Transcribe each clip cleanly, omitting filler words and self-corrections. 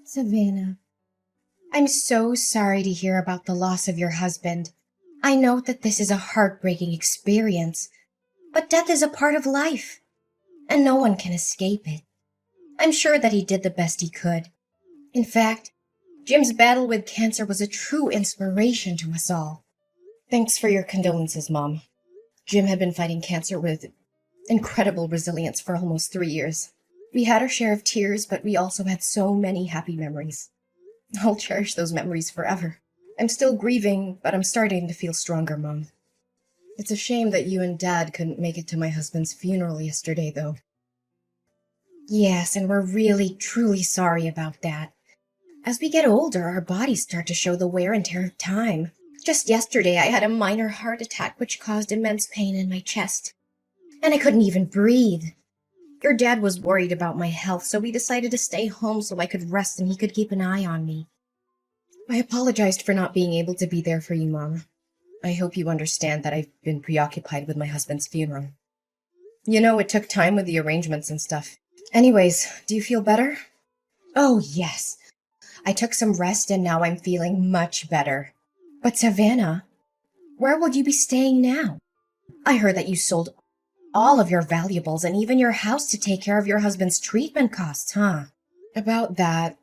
Savannah, I'm so sorry to hear about the loss of your husband. I know that this is a heartbreaking experience, but death is a part of life, and no one can escape it. I'm sure that he did the best he could. In fact, Jim's battle with cancer was a true inspiration to us all. Thanks for your condolences, Mom. Jim had been fighting cancer with incredible resilience for almost 3 years. We had our share of tears, but we also had so many happy memories. I'll cherish those memories forever. I'm still grieving, but I'm starting to feel stronger, Mom. It's a shame that you and Dad couldn't make it to my husband's funeral yesterday, though. Yes, and we're really, truly sorry about that. As we get older, our bodies start to show the wear and tear of time. Just yesterday, I had a minor heart attack which caused immense pain in my chest. And I couldn't even breathe. Your dad was worried about my health, so we decided to stay home so I could rest and he could keep an eye on me. I apologized for not being able to be there for you, Mom. I hope you understand that I've been preoccupied with my husband's funeral. You know, it took time with the arrangements and stuff. Anyways, do you feel better? Oh, yes. I took some rest and now I'm feeling much better. But Savannah, where will you be staying now? I heard that you sold all of your valuables and even your house to take care of your husband's treatment costs, huh? About that,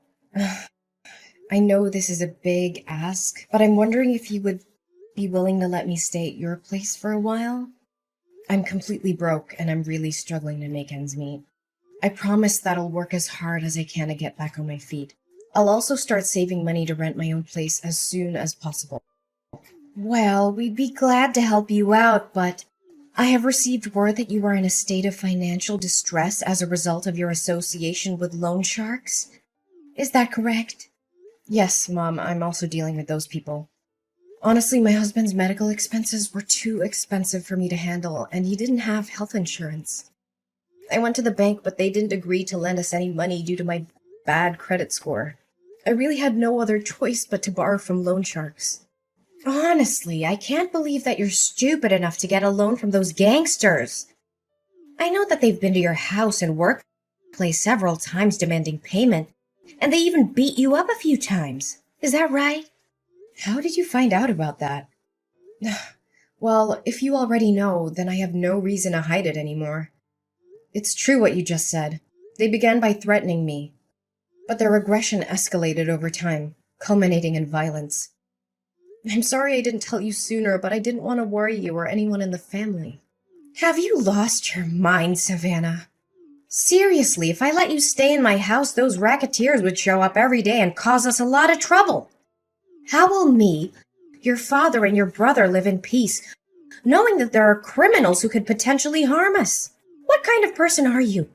I know this is a big ask, but I'm wondering if you would be willing to let me stay at your place for a while? I'm completely broke and I'm really struggling to make ends meet. I promise that I'll work as hard as I can to get back on my feet. I'll also start saving money to rent my own place as soon as possible. Well, we'd be glad to help you out, but I have received word that you are in a state of financial distress as a result of your association with loan sharks. Is that correct? Yes, Mom, I'm also dealing with those people. Honestly, my husband's medical expenses were too expensive for me to handle, and he didn't have health insurance. I went to the bank, but they didn't agree to lend us any money due to my bad credit score. I really had no other choice but to borrow from loan sharks. Honestly, I can't believe that you're stupid enough to get a loan from those gangsters. I know that they've been to your house and workplace several times demanding payment, and they even beat you up a few times. Is that right? How did you find out about that? Well, if you already know, then I have no reason to hide it anymore. It's true what you just said. They began by threatening me, but their aggression escalated over time, culminating in violence. I'm sorry I didn't tell you sooner, but I didn't want to worry you or anyone in the family. Have you lost your mind, Savannah? Seriously, if I let you stay in my house, those racketeers would show up every day and cause us a lot of trouble. How will me, your father, and your brother live in peace, knowing that there are criminals who could potentially harm us? What kind of person are you,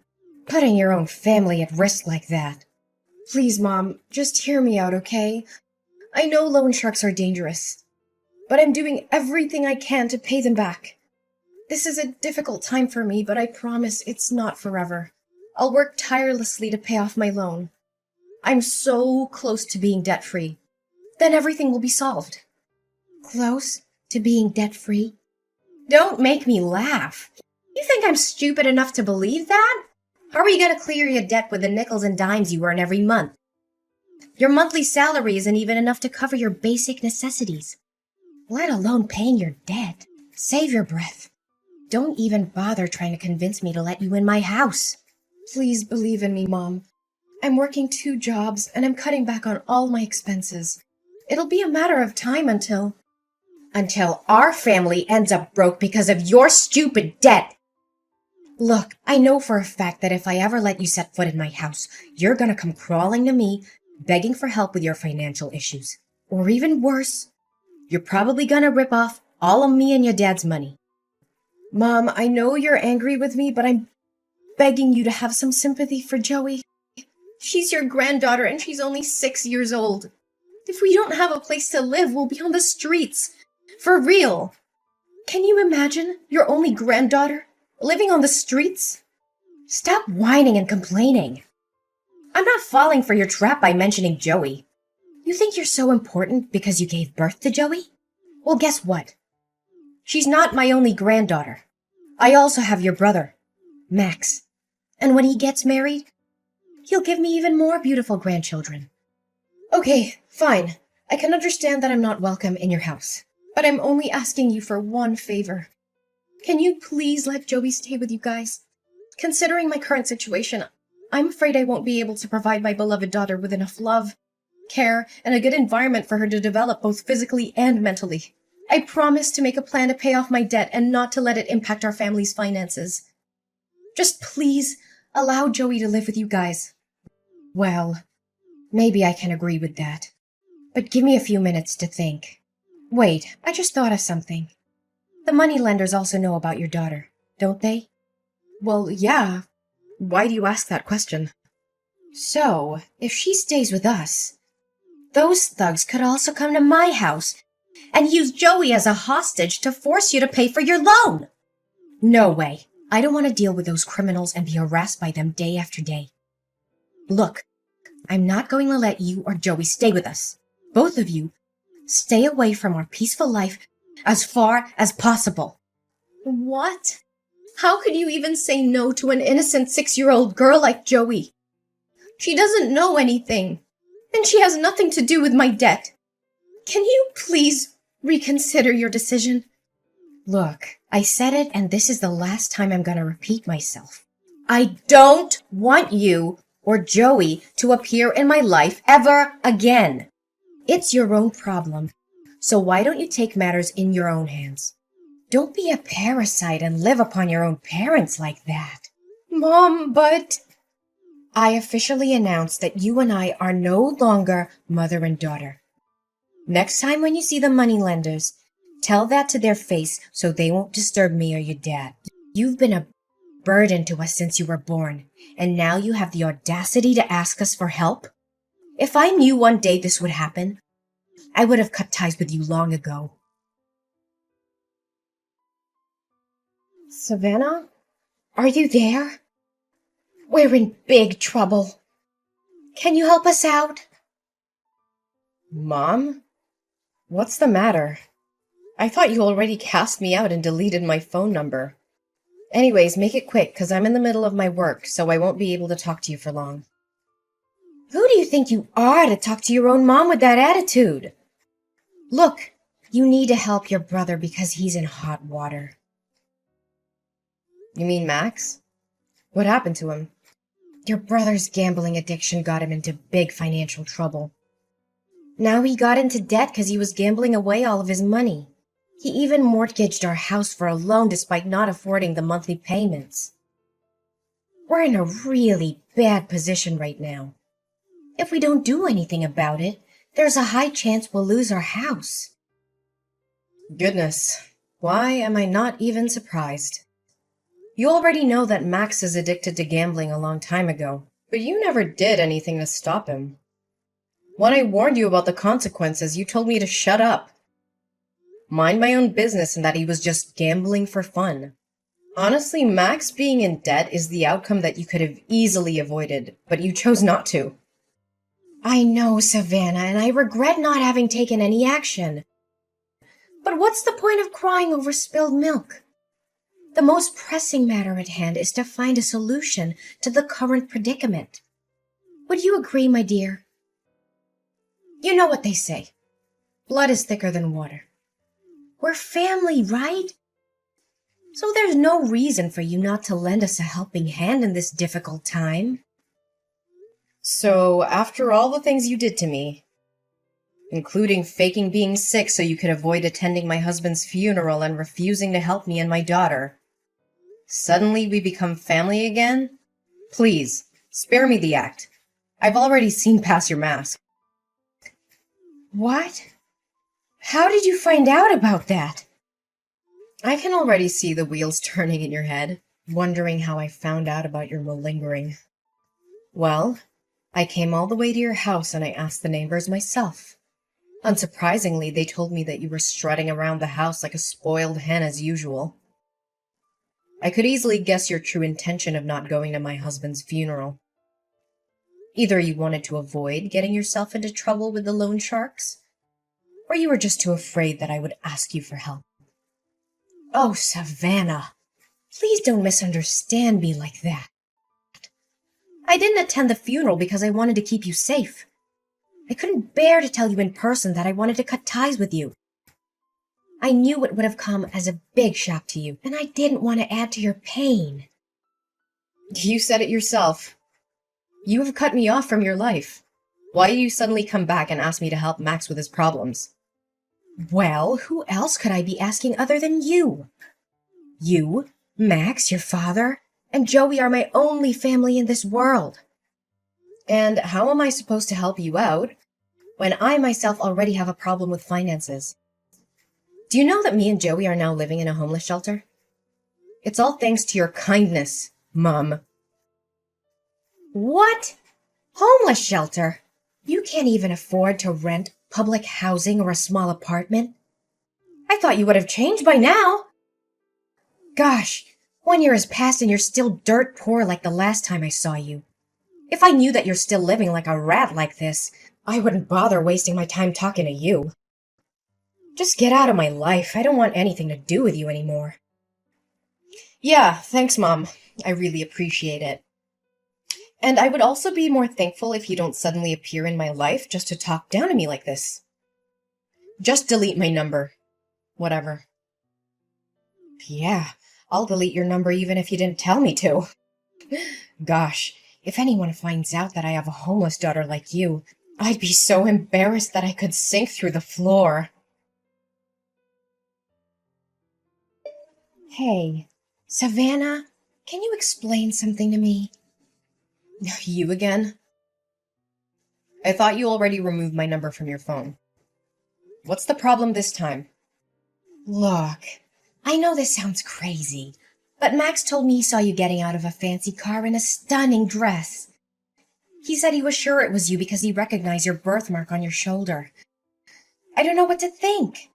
putting your own family at risk like that? Please, Mom, just hear me out, okay? I know loan sharks are dangerous, but I'm doing everything I can to pay them back. This is a difficult time for me, but I promise it's not forever. I'll work tirelessly to pay off my loan. I'm so close to being debt-free. Then everything will be solved. Close to being debt-free? Don't make me laugh. You think I'm stupid enough to believe that? How are you going to clear your debt with the nickels and dimes you earn every month? Your monthly salary isn't even enough to cover your basic necessities, let alone paying your debt. Save your breath. Don't even bother trying to convince me to let you in my house. Please believe in me, Mom. I'm working 2 jobs and I'm cutting back on all my expenses. It'll be a matter of time until our family ends up broke because of your stupid debt. Look, I know for a fact that if I ever let you set foot in my house, you're gonna come crawling to me, begging for help with your financial issues. Or even worse, you're probably gonna rip off all of me and your dad's money. Mom, I know you're angry with me, but I'm begging you to have some sympathy for Joey. She's your granddaughter and she's only 6 years old. If we don't have a place to live, we'll be on the streets. For real. Can you imagine your only granddaughter living on the streets? Stop whining and complaining. I'm not falling for your trap by mentioning Joey. You think you're so important because you gave birth to Joey? Well, guess what? She's not my only granddaughter. I also have your brother, Max. And when he gets married, he'll give me even more beautiful grandchildren. Okay, fine. I can understand that I'm not welcome in your house. But I'm only asking you for one favor. Can you please let Joey stay with you guys? Considering my current situation, I'm afraid I won't be able to provide my beloved daughter with enough love, care, and a good environment for her to develop both physically and mentally. I promise to make a plan to pay off my debt and not to let it impact our family's finances. Just please allow Joey to live with you guys. Well, maybe I can agree with that. But give me a few minutes to think. Wait, I just thought of something. The moneylenders also know about your daughter, don't they? Well, yeah. Why do you ask that question? So, if she stays with us, those thugs could also come to my house and use Joey as a hostage to force you to pay for your loan. No way. I don't want to deal with those criminals and be harassed by them day after day. Look, I'm not going to let you or Joey stay with us. Both of you, stay away from our peaceful life as far as possible. What? How could you even say no to an innocent 6-year-old girl like Joey? She doesn't know anything, and she has nothing to do with my debt. Can you please reconsider your decision? Look, I said it, and this is the last time I'm going to repeat myself. I don't want you or Joey to appear in my life ever again. It's your own problem, so why don't you take matters in your own hands? Don't be a parasite and live upon your own parents like that. Mom, but... I officially announce that you and I are no longer mother and daughter. Next time when you see the moneylenders, tell that to their face so they won't disturb me or your dad. You've been a burden to us since you were born, and now you have the audacity to ask us for help? If I knew one day this would happen, I would have cut ties with you long ago. Savannah? Are you there? We're in big trouble. Can you help us out? Mom? What's the matter? I thought you already cast me out and deleted my phone number. Anyways, make it quick, 'cause I'm in the middle of my work, so I won't be able to talk to you for long. Who do you think you are to talk to your own mom with that attitude? Look, you need to help your brother because he's in hot water. You mean Max? What happened to him? Your brother's gambling addiction got him into big financial trouble. Now he got into debt because he was gambling away all of his money. He even mortgaged our house for a loan despite not affording the monthly payments. We're in a really bad position right now. If we don't do anything about it, there's a high chance we'll lose our house. Goodness, why am I not even surprised? You already know that Max is addicted to gambling a long time ago, but you never did anything to stop him. When I warned you about the consequences, you told me to shut up. Mind my own business and that he was just gambling for fun. Honestly, Max being in debt is the outcome that you could have easily avoided, but you chose not to. I know, Savannah, and I regret not having taken any action. But what's the point of crying over spilled milk? The most pressing matter at hand is to find a solution to the current predicament. Would you agree, my dear? You know what they say. Blood is thicker than water. We're family, right? So there's no reason for you not to lend us a helping hand in this difficult time. So, after all the things you did to me, including faking being sick so you could avoid attending my husband's funeral and refusing to help me and my daughter, suddenly we become family again? Please, spare me the act. I've already seen past your mask. What? How did you find out about that? I can already see the wheels turning in your head, wondering how I found out about your malingering. Well, I came all the way to your house and I asked the neighbors myself. Unsurprisingly, they told me that you were strutting around the house like a spoiled hen as usual. I could easily guess your true intention of not going to my husband's funeral. Either you wanted to avoid getting yourself into trouble with the loan sharks, or you were just too afraid that I would ask you for help. Oh, Savannah, please don't misunderstand me like that. I didn't attend the funeral because I wanted to keep you safe. I couldn't bear to tell you in person that I wanted to cut ties with you. I knew it would have come as a big shock to you, and I didn't want to add to your pain. You said it yourself. You have cut me off from your life. Why do you suddenly come back and ask me to help Max with his problems? Well, who else could I be asking other than you? You, Max, your father, and Joey are my only family in this world. And how am I supposed to help you out when I myself already have a problem with finances? Do you know that me and Joey are now living in a homeless shelter? It's all thanks to your kindness, Mom. What? Homeless shelter? You can't even afford to rent public housing or a small apartment? I thought you would have changed by now. Gosh, 1 year has passed and you're still dirt poor like the last time I saw you. If I knew that you're still living like a rat like this, I wouldn't bother wasting my time talking to you. Just get out of my life. I don't want anything to do with you anymore. Yeah, thanks, Mom. I really appreciate it. And I would also be more thankful if you don't suddenly appear in my life just to talk down to me like this. Just delete my number. Whatever. Yeah, I'll delete your number even if you didn't tell me to. Gosh, if anyone finds out that I have a homeless daughter like you, I'd be so embarrassed that I could sink through the floor. Hey, Savannah, can you explain something to me? You again? I thought you already removed my number from your phone. What's the problem this time? Look, I know this sounds crazy, but Max told me he saw you getting out of a fancy car in a stunning dress. He said he was sure it was you because he recognized your birthmark on your shoulder. I don't know what to think.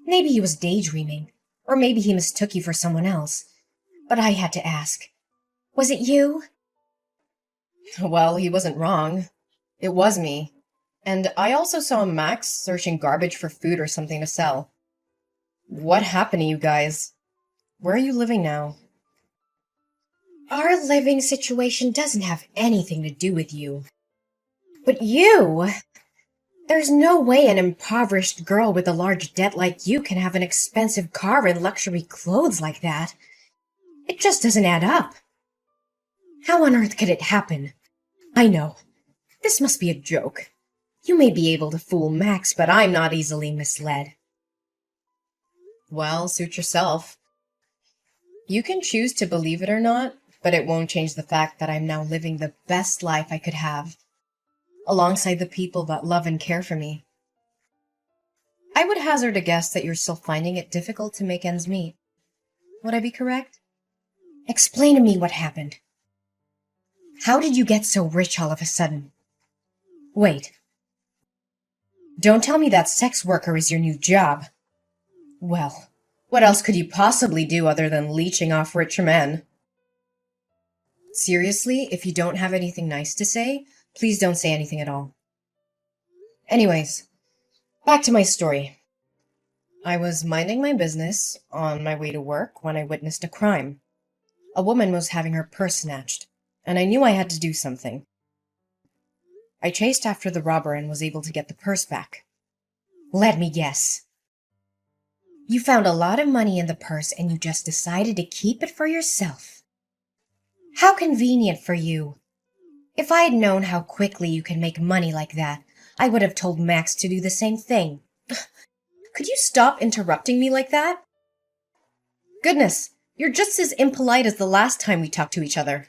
Maybe he was daydreaming, or maybe he mistook you for someone else. But I had to ask. Was it you? Well, he wasn't wrong. It was me. And I also saw Max searching garbage for food or something to sell. What happened to you guys? Where are you living now? Our living situation doesn't have anything to do with you. But you? There's no way an impoverished girl with a large debt like you can have an expensive car and luxury clothes like that. It just doesn't add up. How on earth could it happen? I know. This must be a joke. You may be able to fool Max, but I'm not easily misled. Well, suit yourself. You can choose to believe it or not, but it won't change the fact that I'm now living the best life I could have, alongside the people that love and care for me. I would hazard a guess that you're still finding it difficult to make ends meet. Would I be correct? Explain to me what happened. How did you get so rich all of a sudden? Wait. Don't tell me that sex worker is your new job. Well, what else could you possibly do other than leeching off rich men? Seriously, if you don't have anything nice to say, please don't say anything at all. Anyways, back to my story. I was minding my business on my way to work when I witnessed a crime. A woman was having her purse snatched, and I knew I had to do something. I chased after the robber and was able to get the purse back. Let me guess. You found a lot of money in the purse and you just decided to keep it for yourself. How convenient for you. If I had known how quickly you can make money like that, I would have told Max to do the same thing. Could you stop interrupting me like that? Goodness, you're just as impolite as the last time we talked to each other.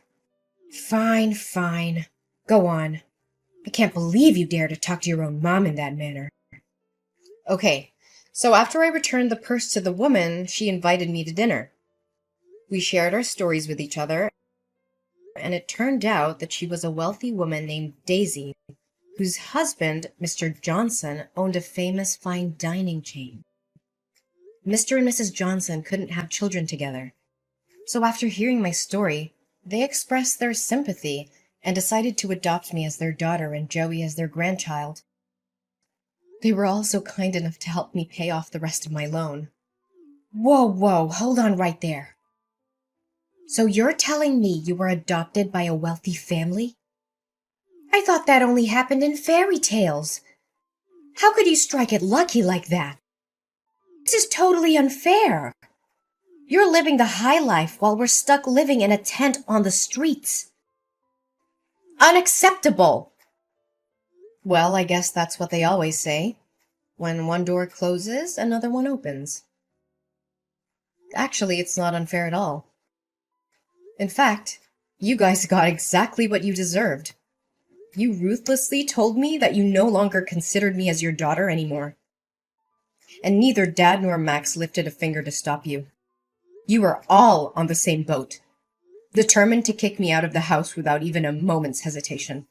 Fine, fine. Go on. I can't believe you dare to talk to your own mom in that manner. Okay, so after I returned the purse to the woman, she invited me to dinner. We shared our stories with each other, and it turned out that she was a wealthy woman named Daisy, whose husband, Mr. Johnson, owned a famous fine dining chain. Mr. and Mrs. Johnson couldn't have children together, so after hearing my story, they expressed their sympathy and decided to adopt me as their daughter and Joey as their grandchild. They were also kind enough to help me pay off the rest of my loan. Whoa, hold on right there. So you're telling me you were adopted by a wealthy family? I thought that only happened in fairy tales. How could you strike it lucky like that? This is totally unfair. You're living the high life while we're stuck living in a tent on the streets. Unacceptable! Well, I guess that's what they always say. When one door closes, another one opens. Actually, it's not unfair at all. In fact, you guys got exactly what you deserved. You ruthlessly told me that you no longer considered me as your daughter anymore. And neither Dad nor Max lifted a finger to stop you. You were all on the same boat, determined to kick me out of the house without even a moment's hesitation.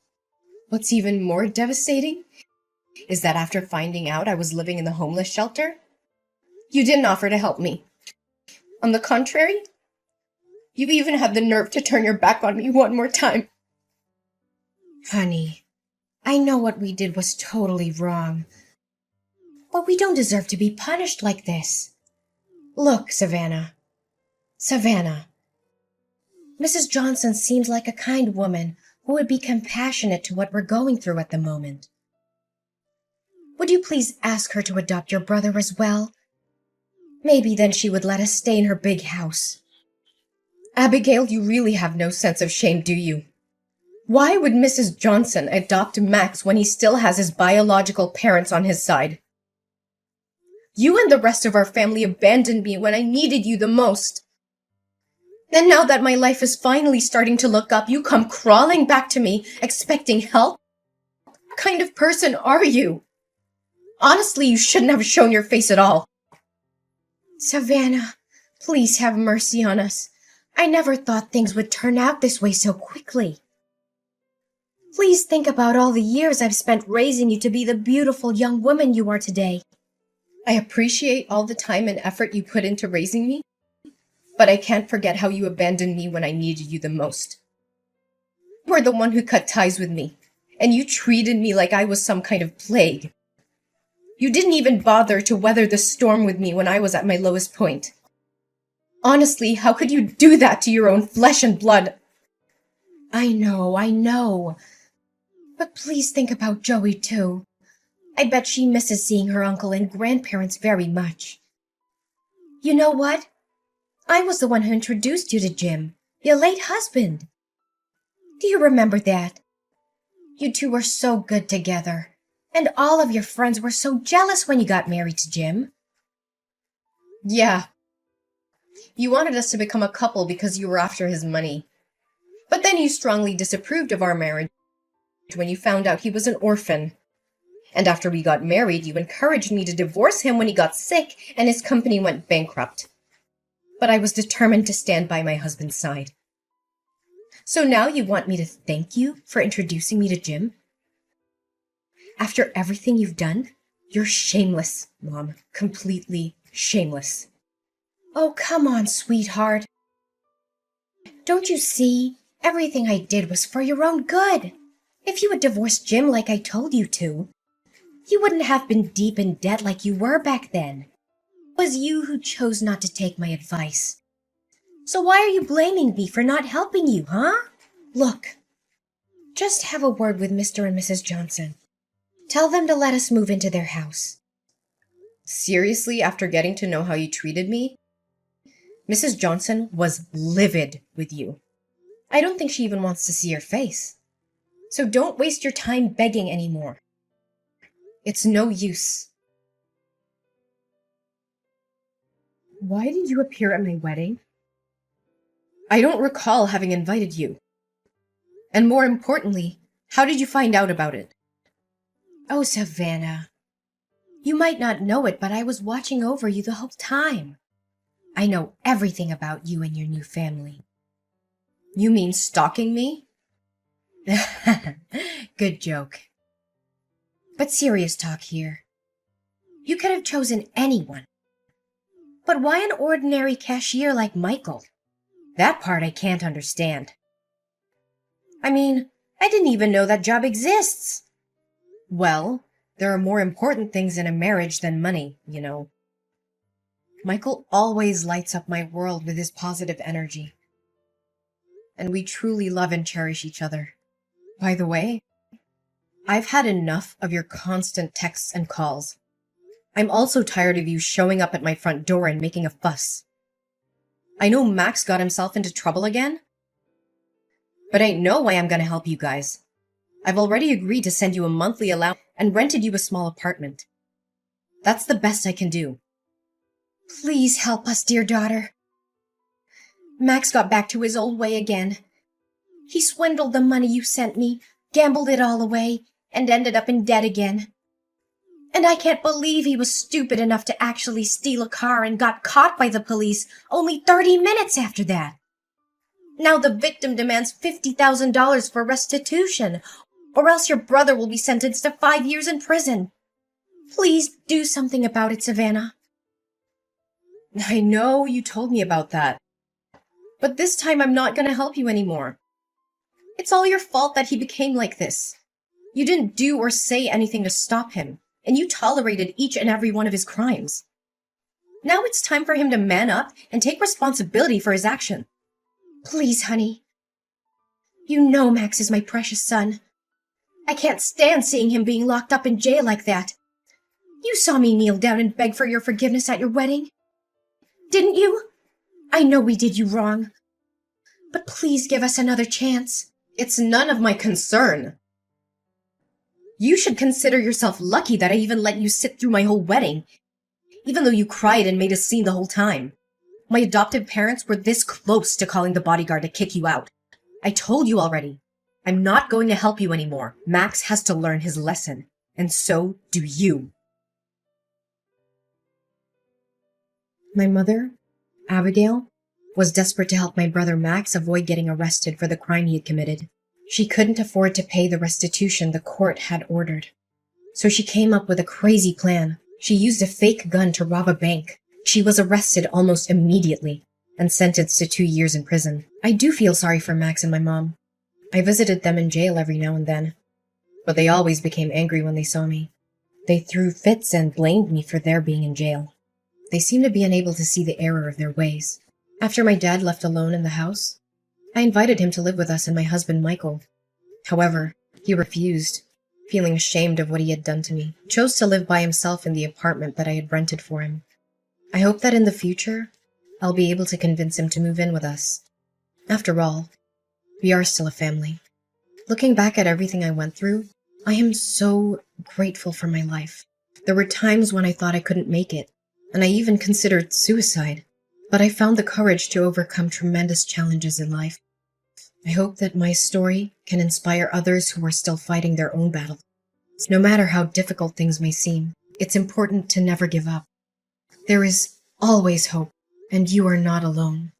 What's even more devastating is that after finding out I was living in the homeless shelter, you didn't offer to help me. On the contrary, you even had the nerve to turn your back on me one more time. Honey, I know what we did was totally wrong, but we don't deserve to be punished like this. Look, Savannah, Mrs. Johnson seems like a kind woman who would be compassionate to what we're going through at the moment. Would you please ask her to adopt your brother as well? Maybe then she would let us stay in her big house. Abigail, you really have no sense of shame, do you? Why would Mrs. Johnson adopt Max when he still has his biological parents on his side? You and the rest of our family abandoned me when I needed you the most. And now that my life is finally starting to look up, you come crawling back to me, expecting help? What kind of person are you? Honestly, you shouldn't have shown your face at all. Savannah, please have mercy on us. I never thought things would turn out this way so quickly. Please think about all the years I've spent raising you to be the beautiful young woman you are today. I appreciate all the time and effort you put into raising me, but I can't forget how you abandoned me when I needed you the most. You were the one who cut ties with me, and you treated me like I was some kind of plague. You didn't even bother to weather the storm with me when I was at my lowest point. Honestly, how could you do that to your own flesh and blood? I know. But please think about Joey too. I bet she misses seeing her uncle and grandparents very much. You know what? I was the one who introduced you to Jim, your late husband. Do you remember that? You two were so good together, and all of your friends were so jealous when you got married to Jim. Yeah. You wanted us to become a couple because you were after his money. But then you strongly disapproved of our marriage when you found out he was an orphan. And after we got married, you encouraged me to divorce him when he got sick and his company went bankrupt. But I was determined to stand by my husband's side. So now you want me to thank you for introducing me to Jim? After everything you've done, you're shameless, Mom. Completely shameless. Oh, come on, sweetheart. Don't you see? Everything I did was for your own good. If you had divorced Jim like I told you to, you wouldn't have been deep in debt like you were back then. It was you who chose not to take my advice. So why are you blaming me for not helping you, huh? Look, just have a word with Mr. and Mrs. Johnson. Tell them to let us move into their house. Seriously, after getting to know how you treated me? Mrs. Johnson was livid with you. I don't think she even wants to see your face. So don't waste your time begging anymore. It's no use. Why did you appear at my wedding? I don't recall having invited you. And more importantly, how did you find out about it? Oh, Savannah. You might not know it, but I was watching over you the whole time. I know everything about you and your new family. You mean stalking me? Good joke. But serious talk here. You could have chosen anyone. But why an ordinary cashier like Michael? That part I can't understand. I mean, I didn't even know that job exists. Well, there are more important things in a marriage than money, you know. Michael always lights up my world with his positive energy. And we truly love and cherish each other. By the way, I've had enough of your constant texts and calls. I'm also tired of you showing up at my front door and making a fuss. I know Max got himself into trouble again, but ain't no way I'm gonna help you guys. I've already agreed to send you a monthly allowance and rented you a small apartment. That's the best I can do. Please help us, dear daughter. Max got back to his old way again. He swindled the money you sent me, gambled it all away, and ended up in debt again. And I can't believe he was stupid enough to actually steal a car and got caught by the police only 30 minutes after that. Now the victim demands $50,000 for restitution, or else your brother will be sentenced to 5 years in prison. Please do something about it, Savannah. I know you told me about that, but this time I'm not gonna help you anymore. It's all your fault that he became like this. You didn't do or say anything to stop him, and you tolerated each and every one of his crimes. Now it's time for him to man up and take responsibility for his action. Please, honey. You know Max is my precious son. I can't stand seeing him being locked up in jail like that. You saw me kneel down and beg for your forgiveness at your wedding. Didn't you? I know we did you wrong. But please give us another chance. It's none of my concern. You should consider yourself lucky that I even let you sit through my whole wedding, even though you cried and made a scene the whole time. My adoptive parents were this close to calling the bodyguard to kick you out. I told you already. I'm not going to help you anymore. Max has to learn his lesson, and so do you. My mother, Abigail, was desperate to help my brother Max avoid getting arrested for the crime he had committed. She couldn't afford to pay the restitution the court had ordered. So she came up with a crazy plan. She used a fake gun to rob a bank. She was arrested almost immediately and sentenced to 2 years in prison. I do feel sorry for Max and my mom. I visited them in jail every now and then, but they always became angry when they saw me. They threw fits and blamed me for their being in jail. They seemed to be unable to see the error of their ways. After my dad left alone in the house, I invited him to live with us and my husband Michael. However, he refused, feeling ashamed of what he had done to me. He chose to live by himself in the apartment that I had rented for him. I hope that in the future, I'll be able to convince him to move in with us. After all, we are still a family. Looking back at everything I went through, I am so grateful for my life. There were times when I thought I couldn't make it, and I even considered suicide. But I found the courage to overcome tremendous challenges in life. I hope that my story can inspire others who are still fighting their own battles. No matter how difficult things may seem, it's important to never give up. There is always hope, and you are not alone.